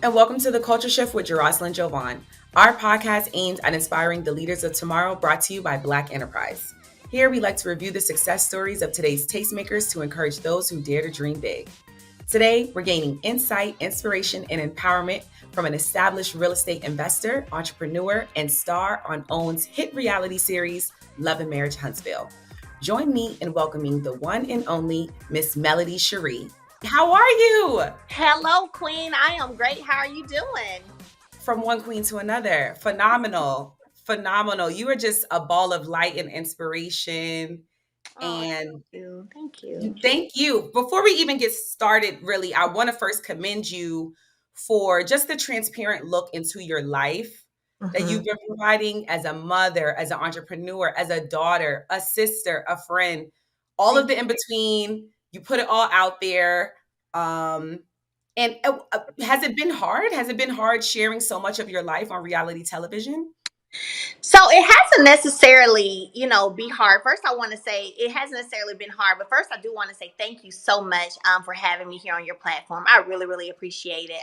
and welcome to The Culture Shift with Jocelyn Jovan. Our podcast aims at inspiring the leaders of tomorrow, brought to you by Black Enterprise. Here, we like to review the success stories of today's tastemakers to encourage those who dare to dream big. Today, we're gaining insight, inspiration, and empowerment from an established real estate investor, entrepreneur, and star on OWN's hit reality series, Love and Marriage Huntsville. Join me in welcoming the one and only Miss Melody Shari. How are you? Hello, Queen. I am great. How are you doing? From one queen to another. Phenomenal. Phenomenal. You are just a ball of light and inspiration. Oh, And thank you. Thank you. thank you. Before we even get started, really, I want to first commend you for just the transparent look into your life that you've been providing as a mother, as an entrepreneur, as a daughter, a sister, a friend, all of Thank the in between. You put it all out there. And has it been hard? Has it been hard sharing so much of your life on reality television? So it hasn't necessarily, be hard. First, I want to say it hasn't necessarily been hard, but first, I do want to say thank you so much for having me here on your platform. I really, really appreciate it.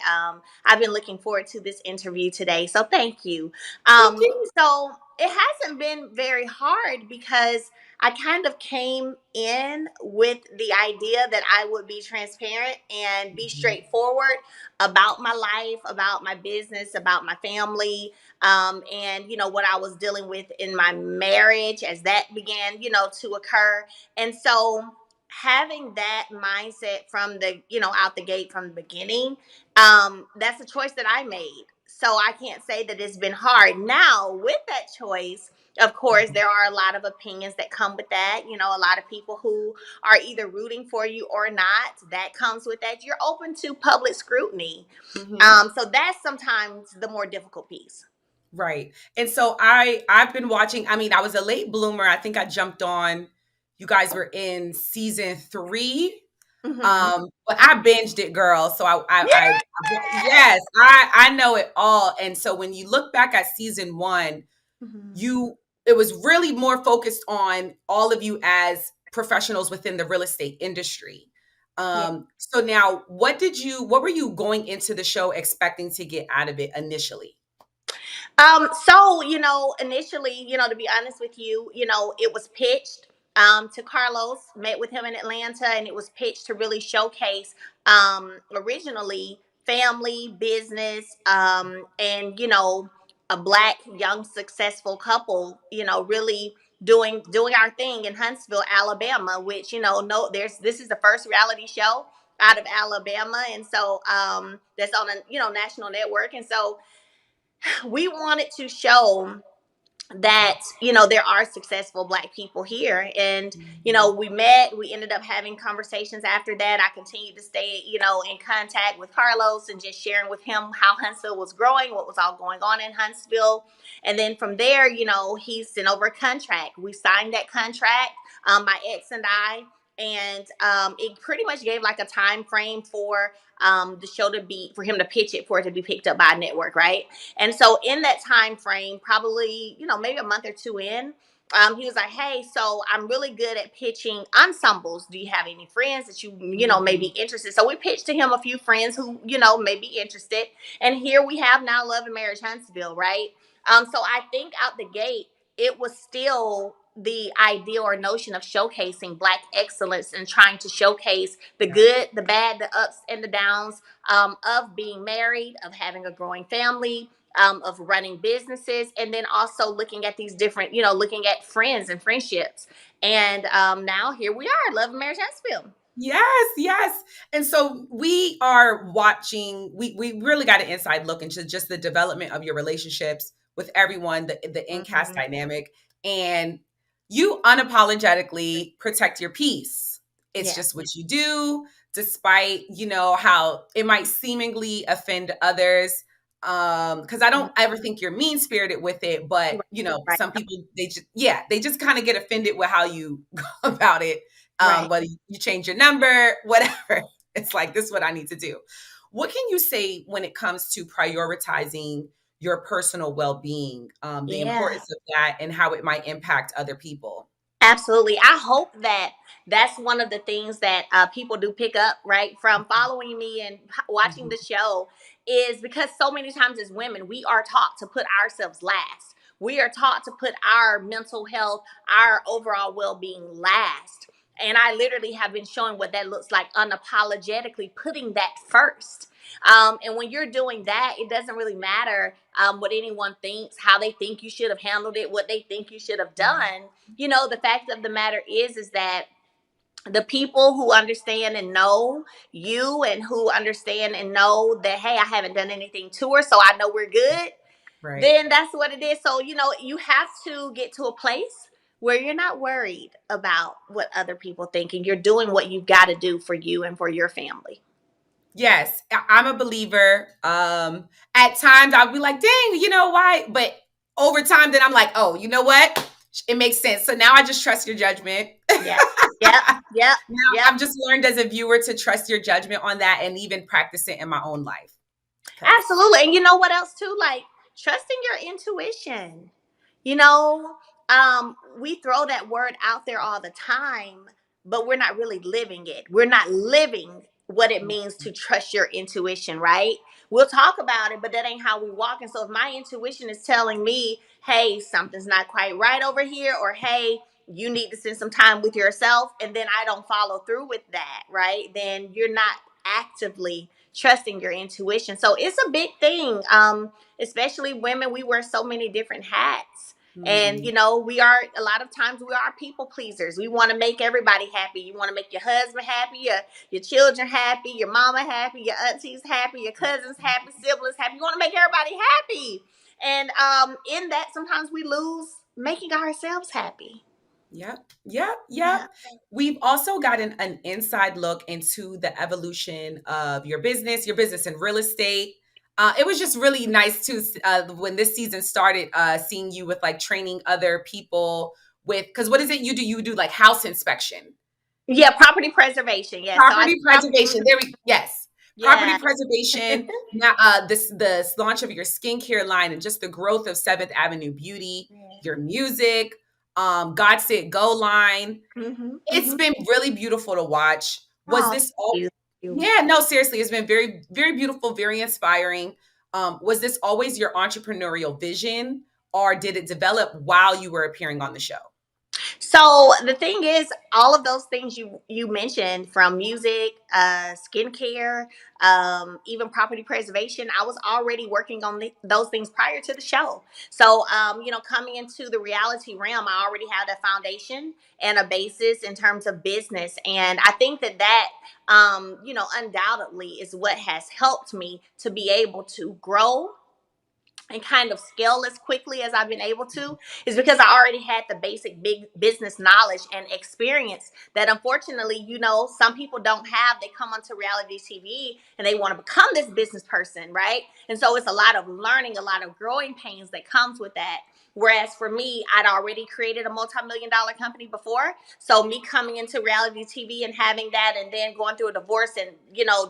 I've been looking forward to this interview today, so thank you. Thank you. So it hasn't been very hard because I kind of came in with the idea that I would be transparent and be Mhm. straightforward about my life, about my business, about my family, and what I was dealing with in my marriage as that began to occur. And so having that mindset from the out the gate from the beginning, that's a choice that I made. So I can't say that it's been hard. Now with that choice, of course, there are a lot of opinions that come with that. A lot of people who are either rooting for you or not. That comes with that. You're open to public scrutiny. Mhm. So that's sometimes the more difficult piece. Right. And so I've been watching, I mean, I was a late bloomer. I think I jumped on, you guys were in season 3. Hmm. But I binged it, girl. So Yeah. yes, I know it all. And so when you look back at season 1, Mhm. you it was really more focused on all of you as professionals within the real estate industry. Yeah. So now what were you going into the show expecting to get out of it initially? So, initially, to be honest with you, it was pitched to Carlos, met with him in Atlanta, and it was pitched to really showcase originally family, business, and, a black, young, successful couple, really doing our thing in Huntsville, Alabama, which, no, this is the first reality show out of Alabama. And so that's on a, national network. And so we wanted to show that there are successful black people here. And Mhm. we ended up having conversations after that. I continued to stay in contact with Carlos and just sharing with him how Huntsville was growing, what was all going on in Huntsville. And then from there, he sent over a contract. We signed that contract, my ex and I. And it pretty much gave like a time frame for the show to be, for him to pitch it, for it to be picked up by a network, right? And so in that time frame, probably, maybe a month or two in, he was like, "Hey, so I'm really good at pitching ensembles. Do you have any friends that may be Mhm. interested?" So we pitched to him a few friends who, may be interested. And here we have now Love and Marriage Huntsville, right? So I think out the gate, it was still the idea or notion of showcasing black excellence and trying to showcase the Yeah. good, the bad, the ups and the downs, of being married, of having a growing family, of running businesses, and then also looking at these different, looking at friends and friendships. And now here we are, Love and Marriage Huntsville. Yes, yes. And so we are watching, we really got an inside look into just the development of your relationships with everyone, the in-cast Mhm. dynamic, and you unapologetically protect your peace. It's Yeah. just what you do, despite, how it might seemingly offend others. Because I don't ever think you're mean-spirited with it, but Right. Right. some people they just kind of get offended with how you go about it, Right. whether you change your number, whatever. It's like, this is what I need to do. What can you say when it comes to prioritizing your personal well-being, the Yeah. importance of that and how it might impact other people? Absolutely. I hope that that's one of the things that people do pick up, right, from following me and watching Mhm. the show. is because so many times as women, we are taught to put ourselves last. We are taught to put our mental health, our overall well being last. And I literally have been showing what that looks like, unapologetically putting that first. And when you're doing that, it doesn't really matter what anyone thinks, how they think you should have handled it, what they think you should have done. You know, the fact of the matter is that the people who understand and know you, and who understand and know that, hey, I haven't done anything to her, so I know we're good, Right. then that's what it is. So, you have to get to a place where you're not worried about what other people think, and you're doing what you've got to do for you and for your family. Yes, I'm a believer. At times I'll be like, dang, you know why? But over time, then I'm like, oh, you know what? It makes sense. So now I just trust your judgment. Yeah. Yep. Yep. Now Yep. I've just learned as a viewer to trust your judgment on that and even practice it in my own life. Because Absolutely. And you know what else too? Like, trusting your intuition. You know, we throw that word out there all the time, but we're not really living it. We're not living what it means to trust your intuition, right? We'll talk about it, but that ain't how we walk. And so if my intuition is telling me, hey, something's not quite right over here, or hey, you need to spend some time with yourself, and then I don't follow through with that, right? Then you're not actively trusting your intuition. So it's a big thing. Especially women, we wear so many different hats. And mm, we are, a lot of times we are people pleasers. We want to make everybody happy. You want to make your husband happy, your children happy, your mama happy, your aunties happy, your cousins happy, siblings happy. You want to make everybody happy. And in that, sometimes we lose making ourselves happy. yep, yep, yep. Yeah. We've also gotten an inside look into the evolution of your business in real estate. It was just really nice to when this season started, seeing you with like training other people with, because what is it you do? You do like house inspection, Yeah, property preservation. Yeah. So I do property property. preservation. There we yes, property Yeah. preservation. Now, this the launch of your skincare line and just the growth of Seventh Avenue Beauty, your music, God Said Go line. Mm-hmm, It's mm-hmm. been really beautiful to watch. Was Oh, this all? thank you. Yeah, no, seriously, it's been very, very beautiful, very inspiring. Was this always your entrepreneurial vision, or did it develop while you were appearing on the show? So the thing is, all of those things you mentioned, from music, skincare, even property preservation, I was already working on those things prior to the show. So coming into the reality realm, I already had a foundation and a basis in terms of business, and I think that undoubtedly is what has helped me to be able to grow and kind of scale as quickly as I've been able to, is because I already had the basic big business knowledge and experience that, unfortunately, some people don't have. They come onto reality TV and they want to become this business person, right? And so it's a lot of learning, a lot of growing pains that comes with that. Whereas for me, I'd already created a multi-million-dollar company before. So me coming into reality TV and having that, and then going through a divorce and,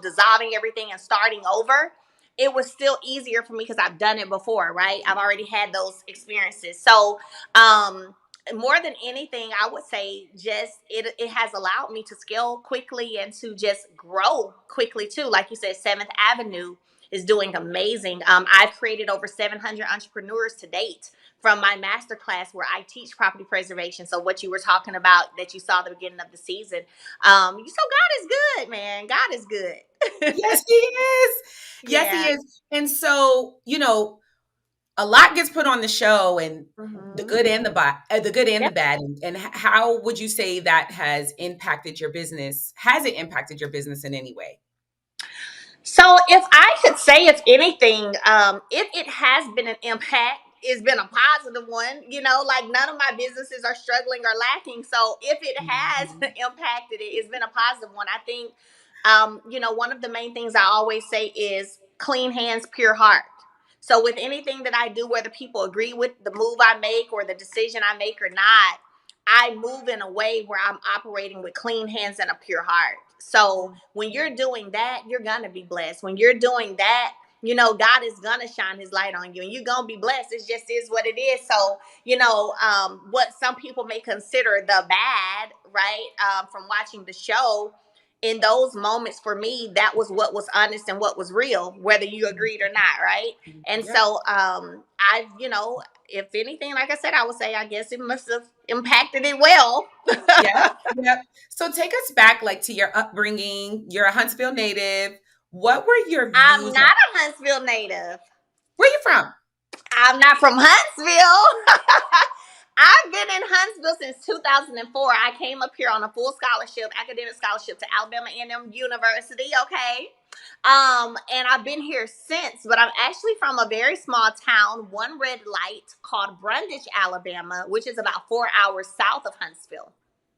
dissolving everything and starting over, it was still easier for me because I've done it before, right? I've already had those experiences. So, more than anything, I would say just it has allowed me to scale quickly and to just grow quickly too. Like you said, Seventh Avenue is doing amazing. I've created over 700 entrepreneurs to date from my masterclass where I teach property preservation. So what you were talking about that you saw at the beginning of the season, so God is good, man. God is good. Yes, he is. Yes, he Yeah. is. And so, a lot gets put on the show, and the Mhm. good and the good and Yeah. the bad. And how would you say that has impacted your business? Has it impacted your business in any way? So if I could say, if anything, if it has been an impact, it's been a positive one. Like, none of my businesses are struggling or lacking. So if it has Mhm. impacted it, it's been a positive one. I think, one of the main things I always say is clean hands, pure heart. So with anything that I do, whether people agree with the move I make or the decision I make or not, I move in a way where I'm operating with clean hands and a pure heart. So when you're doing that, you're gonna be blessed. When you're doing that, God is gonna shine his light on you and you're gonna be blessed. It just is what it is. So, what some people may consider the bad, right? From watching the show, in those moments for me, that was what was honest and what was real, whether you agreed or not, right? And Yep. so I, if anything, like I said, I would say I guess it must have impacted it well. Yep. Yep. So take us back like to your upbringing. You're a Huntsville native. What were your I'm views on not a Huntsville native. where you from? I'm not from Huntsville. I've been in Huntsville since 2004. I came up here on a full scholarship, academic scholarship to Alabama A&M University, okay? And I've been here since, but I'm actually from a very small town, one red light, called Brundage, Alabama, which is about 4 hours south of Huntsville.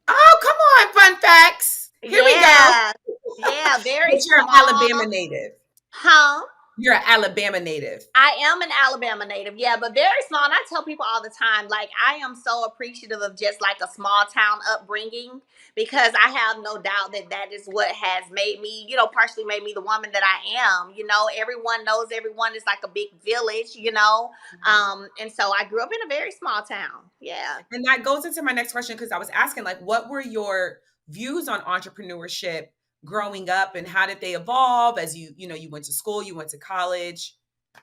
Oh, come on, fun facts. Here we go. Yeah, yeah, very But you're an small. Alabama native. Huh? You're an Alabama native. I am an Alabama native, yeah, but very small. And I tell people all the time, like, I am so appreciative of just like a small town upbringing, because I have no doubt that that is what has made me, partially made me the woman that I am. Everyone knows everyone is like a big village. And so I grew up in a very small town. Yeah. And that goes into my next question because I was asking, like, what were your views on entrepreneurship growing up, and how did they evolve as you went to school, you went to college?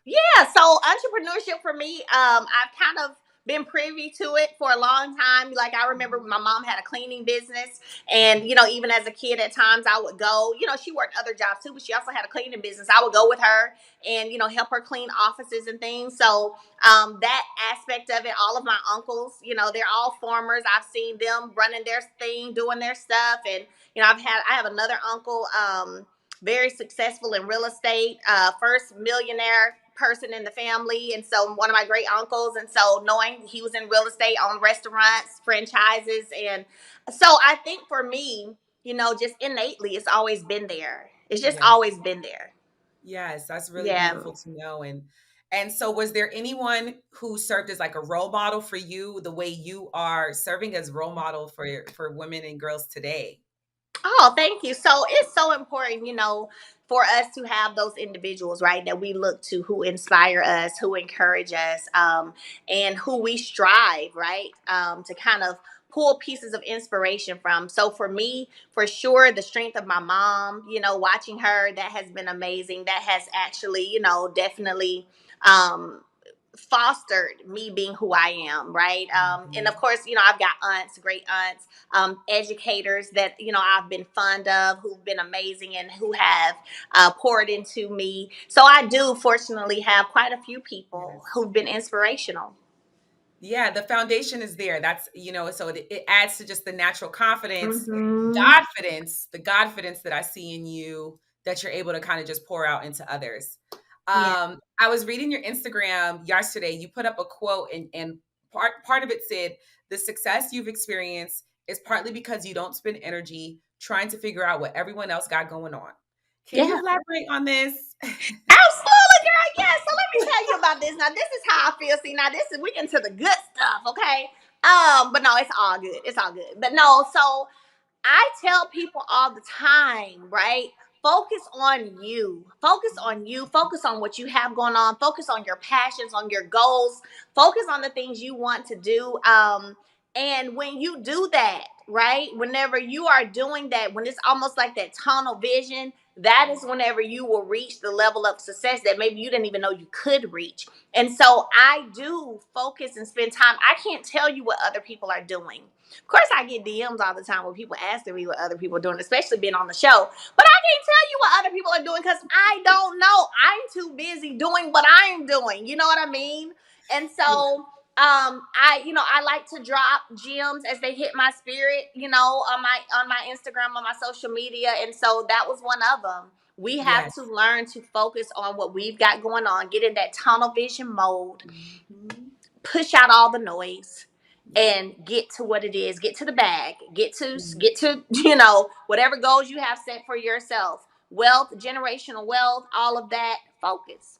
Yeah, so entrepreneurship for me, I've kind of been privy to it for a long time. Like, I remember my mom had a cleaning business, and even as a kid, at times I would go. She worked other jobs too, but she also had a cleaning business. I would go with her and help her clean offices and things. So that aspect of it, all of my uncles, they're all farmers. I've seen them running their thing, doing their stuff, and I have another uncle. Very successful in real estate, first millionaire person in the family. And so one of my great uncles. And so knowing he was in real estate, owned restaurants, franchises. And so I think for me, just innately, it's always been there. It's just Yes. always been there. Yes, that's really Yeah. beautiful to know. And so was there anyone who served as like a role model for you the way you are serving as role model for women and girls today? Oh, thank you. So it's so important, for us to have those individuals, right, that we look to, who inspire us, who encourage us, and who we strive, right, to kind of pull pieces of inspiration from. So for me, for sure, the strength of my mom, watching her, that has been amazing. That has actually, definitely fostered me being who I am, right? And of Mhm. course, I've got aunts, great aunts, educators that I've been fond of, who've been amazing and who have poured into me. So I do fortunately have quite a few people Yes. who've been inspirational. Yeah, the foundation is there. So it adds to just the natural confidence, Hmm. Godfidence, the Godfidence that I see in you that you're able to kind of just pour out into others. Yeah. I was reading your Instagram yesterday. You put up a quote, and part of it said, "The success you've experienced is partly because you don't spend energy trying to figure out what everyone else got going on." Can you Yeah. elaborate on this? Absolutely, girl. Yeah. So let me tell you about this. Now, this is how I feel. See, now we get into the good stuff, okay? But no, it's all good. It's all good. But no, so I tell people all the time, right? Focus on you. Focus on you. Focus on what you have going on. Focus on your passions, on your goals. Focus on the things you want to do. And when you do that, right? Whenever you are doing that, when it's almost like that tunnel vision, that is whenever you will reach the level of success that maybe you didn't even know you could reach. And so I do focus and spend time. I can't tell you what other people are doing. Of course, I get DMs all the time where people asking me what other people are doing, especially being on the show. But I can't tell you what other people are doing because I don't know. I'm too busy doing what I'm doing. You know what I mean? And so I like to drop gems as they hit my spirit, on my Instagram, on my social media. And so that was one of them. We have to Yes. learn to focus on what we've got going on, get in that tunnel vision mode, Mhm. push out all the noise, Yeah. and get to what it is, get to the bag, get to Mhm. get to whatever goals you have set for yourself, wealth, generational wealth, all of that. Focus.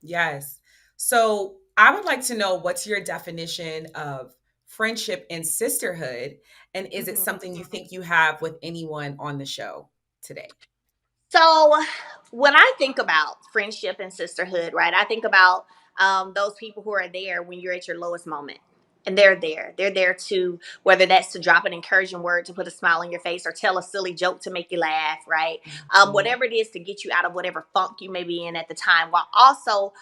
Yes. So I would like to know, what's your definition of friendship and sisterhood? And is it Mhm. something you think you have with anyone on the show today? So when I think about friendship and sisterhood, right, I think about those people who are there when you're at your lowest moment. And they're there. They're there to, whether that's to drop an encouraging word to put a smile on your face, or tell a silly joke to make you laugh, right? Mhm. Whatever it is to get you out of whatever funk you may be in at the time, while also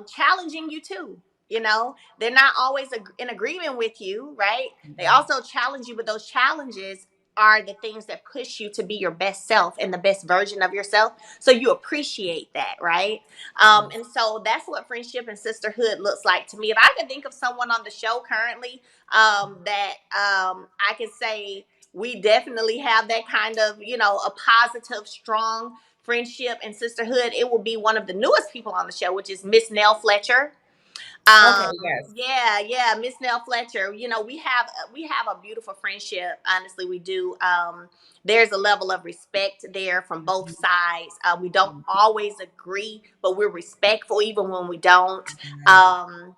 challenging you too. You know, they're not always in agreement with you, right? They Mhm. also challenge you, but those challenges are the things that push you to be your best self and the best version of yourself. So you appreciate that, right? Yes. And so that's what friendship and sisterhood looks like to me. If I could think of someone on the show currently that I could say we definitely have that kind of, a positive, strong friendship and sisterhood, it will be one of the newest people on the show, which is Miss Nell Fletcher. Okay, yes. Yeah, Miss Nell Fletcher. We have a beautiful friendship. Honestly, we do. There's a level of respect there from both Mhm. sides. We don't always agree, but we're respectful even when we don't. Right.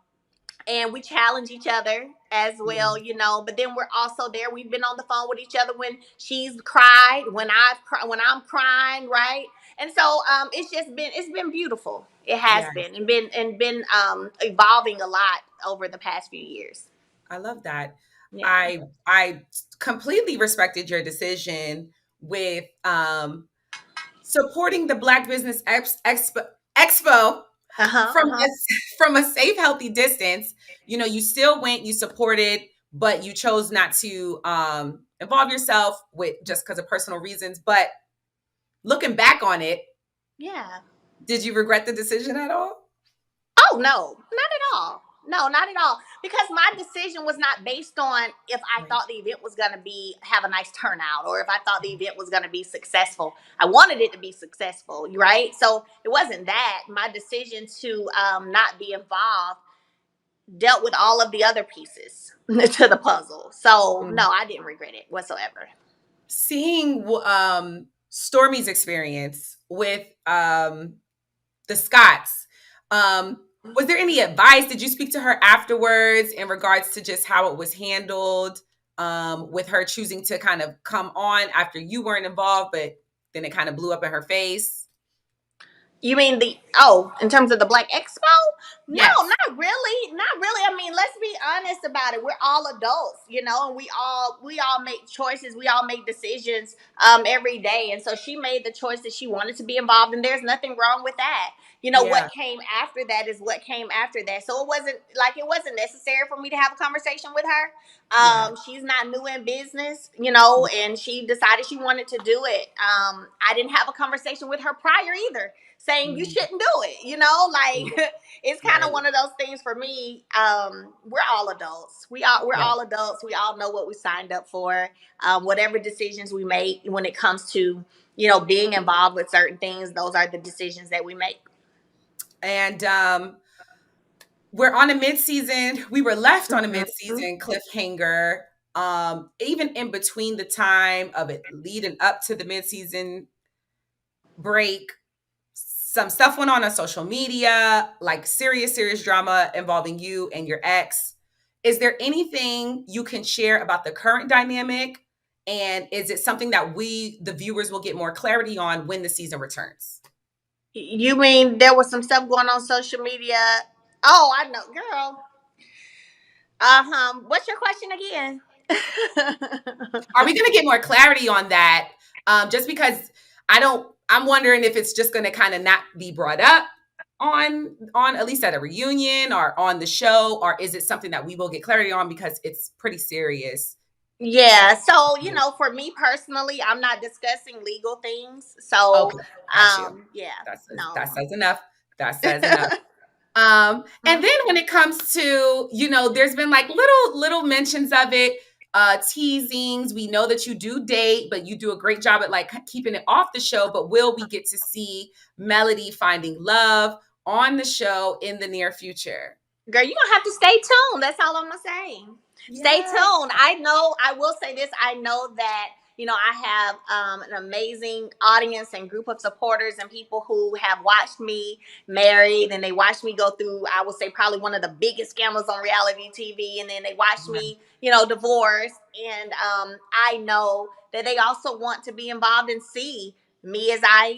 And we challenge each other as well, Mhm. but then we're also there. We've been on the phone with each other when she's cried, when I'm crying, right? And so it's been beautiful. It has Yes. been, and been evolving a lot over the past few years. I love that. Yeah. I completely respected your decision with supporting the Black Business Expo Uh-huh. from Uh-huh. from a safe, healthy distance. You know, you still went, you supported, but you chose not to involve yourself with just because of personal reasons. But looking back on it, Yeah. did you regret the decision at all? Oh no, not at all. No, not at all. Because my decision was not based on if I Right. thought the event was going to be have a nice turnout, or if I thought the event was going to be successful. I wanted it to be successful, right? So it wasn't that. My decision to not be involved dealt with all of the other pieces to the puzzle. So Mm. no, I didn't regret it whatsoever. Seeing Stormy's experience with the Scots. Was there any advice? Did you speak to her afterwards in regards to just how it was handled, with her choosing to kind of come on after you weren't involved, but then it kind of blew up in her face? You mean in terms of the Black Expo? No, Yes. not really. Not really. I mean, let's be honest about it. We're all adults, and we all make choices. We all make decisions every day. And so she made the choice that she wanted to be involved, and there's nothing wrong with that. Yeah. What came after that is what came after that. So it wasn't necessary for me to have a conversation with her. Yeah. She's not new in business, and she decided she wanted to do it. I didn't have a conversation with her prior either, saying you Mhm. shouldn't do it. Like it's kind of Right. one of those things for me. We're all adults. We're Yeah. all adults. We all know what we signed up for. Whatever decisions we make when it comes to being involved with certain things, those are the decisions that we make. And we're on a mid-season. We were left on a Mhm. mid-season cliffhanger. Even in between the time of it leading up to the mid-season break, some stuff went on social media, like serious drama involving you and your ex. Is there anything you can share about the current dynamic? And is it something that we, the viewers, will get more clarity on when the season returns? You mean there was some stuff going on social media? Oh, I know, girl. What's your question again? Are we going to get more clarity on that? Just because I'm wondering if it's just going to kind of not be brought up on at least at a reunion or on the show, or is it something that we will get clarity on because it's pretty serious? Yeah, so for me personally, I'm not discussing legal things. So, Okay, got you. yeah, That no. says enough. That says enough. And Mhm. then when it comes to, there's been like little mentions of it, teasings. We know that you do date, but you do a great job at like keeping it off the show. But will we get to see Melody finding love on the show in the near future? Girl, you're gonna have to stay tuned. That's all I'm gonna say. Stay Yes. tuned. I will say this. I know that, I have an amazing audience and group of supporters and people who have watched me married, and they watched me go through, I would say, probably one of the biggest scandals on reality TV. And then they watched me, divorce. And I know that they also want to be involved and see me as I,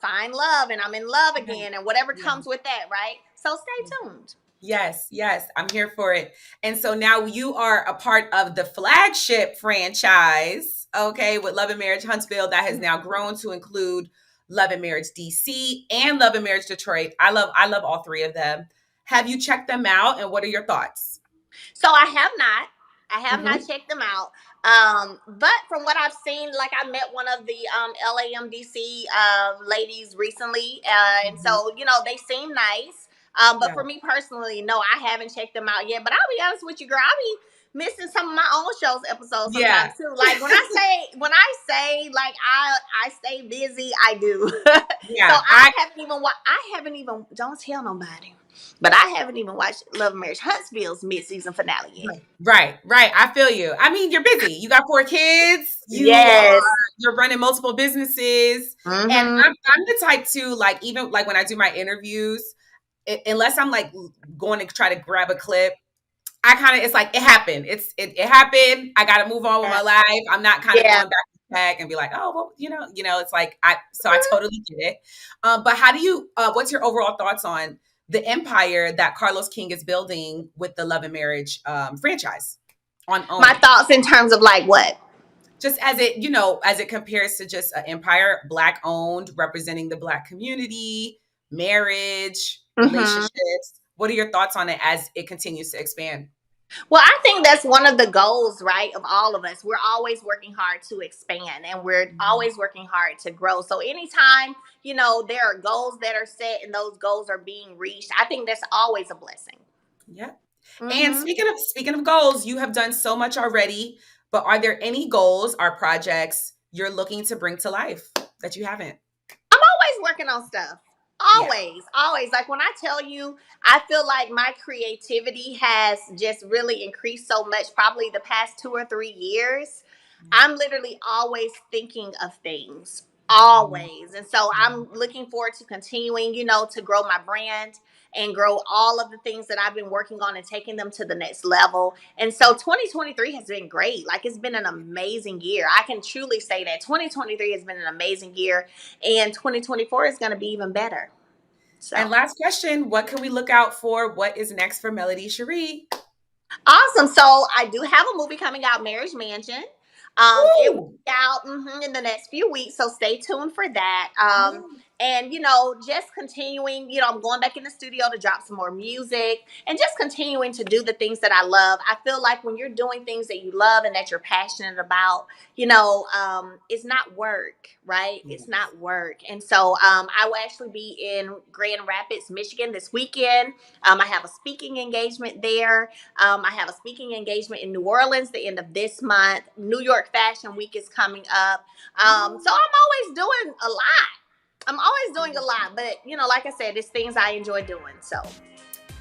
find love and I'm in love Right. again and whatever Yeah. comes with that, right? So stay Yeah. tuned. Yes, yes, I'm here for it. And so now you are a part of the flagship franchise, okay, with Love and Marriage Huntsville that has now grown to include Love and Marriage DC and Love and Marriage Detroit. I love all three of them. Have you checked them out and what are your thoughts? So I have not. I have not Mhm. checked them out. But from what I've seen, like I met one of the LAMDC ladies recently, and Mhm. so they seem nice. But Yeah. for me personally, no, I haven't checked them out yet. But I'll be honest with you, girl, I'll be missing some of my own shows episodes Yeah. sometimes too. Like when I say like I stay busy, I do. So Yeah. I haven't even don't tell nobody. But I haven't even watched Love and Marriage Huntsville's mid-season finale yet. Right, right. I feel you. I mean, you're busy. You got four kids. Yes. You're running multiple businesses, and Mm-hmm. I'm the type to like even like when I do my interviews, unless I'm like going to try to grab a clip, I kind of it's like it happened. It happened. I got to move on with Yeah. my life. I'm not kind of Yeah. going back to back and be like, oh well, it's like I totally get it. But how do you? What's your overall thoughts on the empire that Carlos King is building with the Love and Marriage franchise on My owning? thoughts in terms of like what? Just as it, as it compares to just an empire, black owned, representing the black community, marriage, Mm-hmm. relationships. What are your thoughts on it as it continues to expand? Well, I think that's one of the goals, right, of all of us. We're always working hard to expand and we're Mhm. always working hard to grow. So anytime, there are goals that are set and those goals are being reached, I think that's always a blessing. Yep. And Mm-hmm. speaking of goals, you have done so much already, but are there any goals or projects you're looking to bring to life that you haven't? I'm always working on stuff. Yeah. Always, always. Like when I tell you, I feel like my creativity has just really increased so much, probably the past 2 or 3 years. I'm literally always thinking of things, Mhm. always. And so I'm looking forward to continuing, to grow my brand and grow all of the things that I've been working on and taking them to the next level. And so 2023 has been great. Like it's been an amazing year. I can truly say that 2023 has been an amazing year and 2024 is going to be even better. And So last question, what can we look out for? What is next for Melody Shari? awesome. So I do have a movie coming out, Marriage Mansion. It will Woo! be out in the next few weeks, so stay tuned for that. Yeah. And just continuing. I'm going back in the studio to drop some more music and just continuing to do the things that I love. I feel like when you're doing things that you love and that you're passionate about, it's not work, right? It's Yes. not work. And so I will actually be in Grand Rapids, Michigan this weekend. I have a speaking engagement there. I have a speaking engagement in New Orleans the end of this month. New York Fashion Week is coming up. So I'm always doing a lot. I'm always doing a lot, but like I said, it's things I enjoy doing. So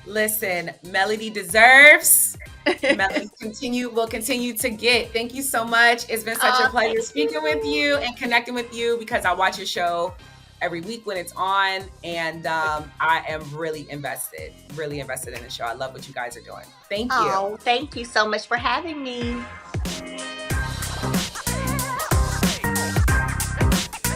Listen, Melody deserves. Melody will continue to get. Thank you so much. It's been such a pleasure thank speaking with you. you and connecting with you because I watch your show every week when it's on, and I am really invested in the show. I love what you guys are doing. Thank you. Oh, thank you so much for having me.